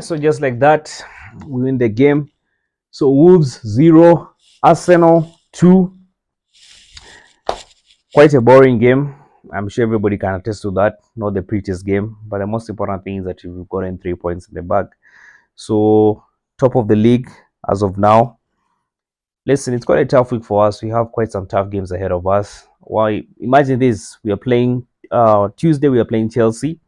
so just like that, we win the game. So Wolves 0, Arsenal 2. Quite a boring game. I'm sure everybody can attest to that. Not the prettiest game, but the most important thing is that you've gotten 3 points in the bag. So top of the league as of now. Listen, it's quite a tough week for us. We have quite some tough games ahead of us. Why? Imagine this: we are playing Tuesday. We are playing Chelsea,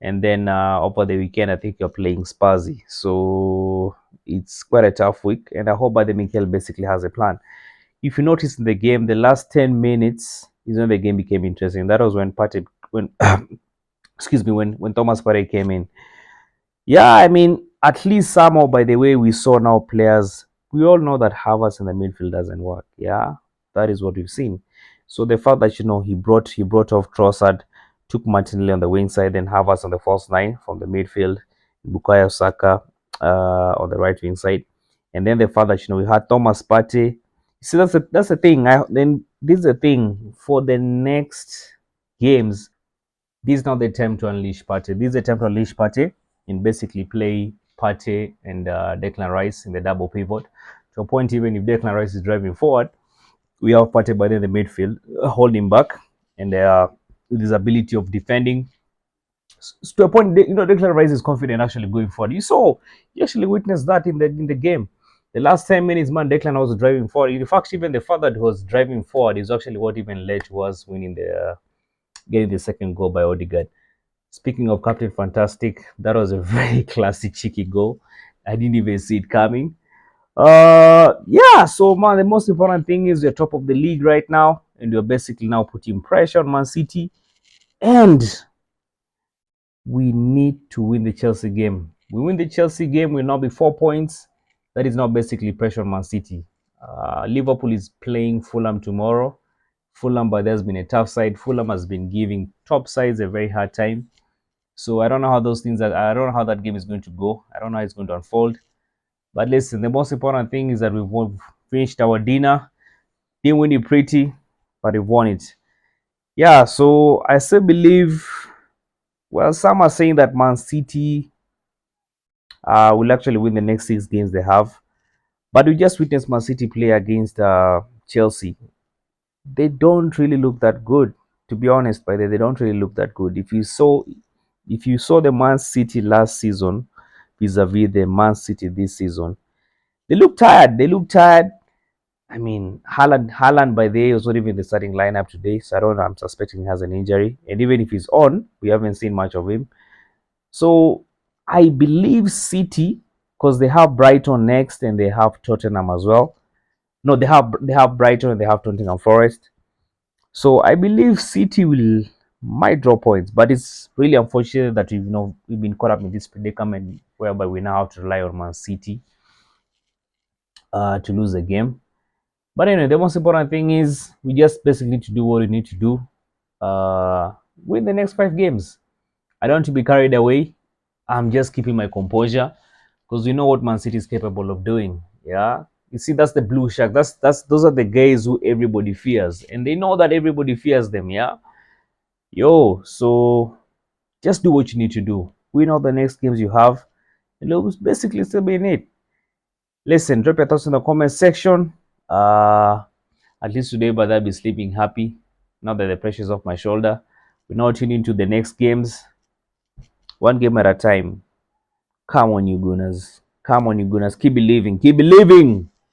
and then over the weekend, I think you're playing Spazi. So it's quite a tough week, and I hope Bade Mikel basically has a plan. If you notice in the game, the last 10 minutes is when the game became interesting. That was when excuse me, when Thomas Partey came in. Yeah, I mean, at least somehow, by the way, we saw now players. We all know that Havertz in the midfield doesn't work. Yeah, that is what we've seen. So the fact that he brought off Trossard, took Martinelli on the wing side, then Havertz on the false nine from the midfield, Bukayo Saka on the right wing side, and then the fact that we had Thomas Partey. See, that's the thing. Then this is the thing for the next games. This is not the time to unleash Partey. This is the time to unleash Partey and basically play Partey and Declan Rice in the double pivot. To a point, even if Declan Rice is driving forward, we have Partey by then in the midfield, holding back, and with his ability of defending. To a point, Declan Rice is confident actually going forward. You actually witnessed that in the game. The last 10 minutes, man, Declan was driving forward. In fact, even the fact that he was driving forward is actually what even led to us winning getting the second goal by Odegaard. Speaking of Captain Fantastic, that was a very classic cheeky goal. I didn't even see it coming. Yeah, so man, the most important thing is we're top of the league right now, and we're basically now putting pressure on Man City, and we need to win the Chelsea game. We win the Chelsea game, we'll now be 4 points. That is now basically pressure on Man City. Liverpool is playing Fulham tomorrow. Fulham, but there's been a tough side. Fulham has been giving top sides a very hard time. So I don't know how those things are. I don't know how that game is going to go. I don't know how it's going to unfold. But listen, the most important thing is that we've finished our dinner. Didn't win it pretty, but we've won it. Yeah, so I still believe. Well, some are saying that Man City will actually win the next 6 games they have. But we just witnessed Man City play against Chelsea. They don't really look that good, to be honest. By the way, they don't really look that good. If you saw the Man City last season vis-a-vis the Man City this season, they look tired. I mean, Haaland by the way was not even in the starting lineup today, so I don't know. I'm suspecting he has an injury, and even if he's on, we haven't seen much of him. So I believe City, because they have Brighton next and they have Tottenham as well. No, they have Brighton and they have Tottenham Forest. So I believe City might draw points, but it's really unfortunate that we've been caught up in this predicament whereby we now have to rely on Man City to lose the game. But anyway, the most important thing is we just basically need to do what we need to do. Win the next 5 games. I don't want to be carried away. I'm just keeping my composure because we know what Man City is capable of doing. Yeah. You see, that's the blue shark. Those are the guys who everybody fears, and they know that everybody fears them. Yeah, so just do what you need to do. Win all the next games you have, and you'll basically still be in it. Listen, drop your thoughts in the comment section. At least today, but I'll be sleeping happy now that the pressure is off my shoulder. We're now tuning into the next games, one game at a time. Come on, you Gunners. Come on, you Gunners. Keep believing. Keep believing.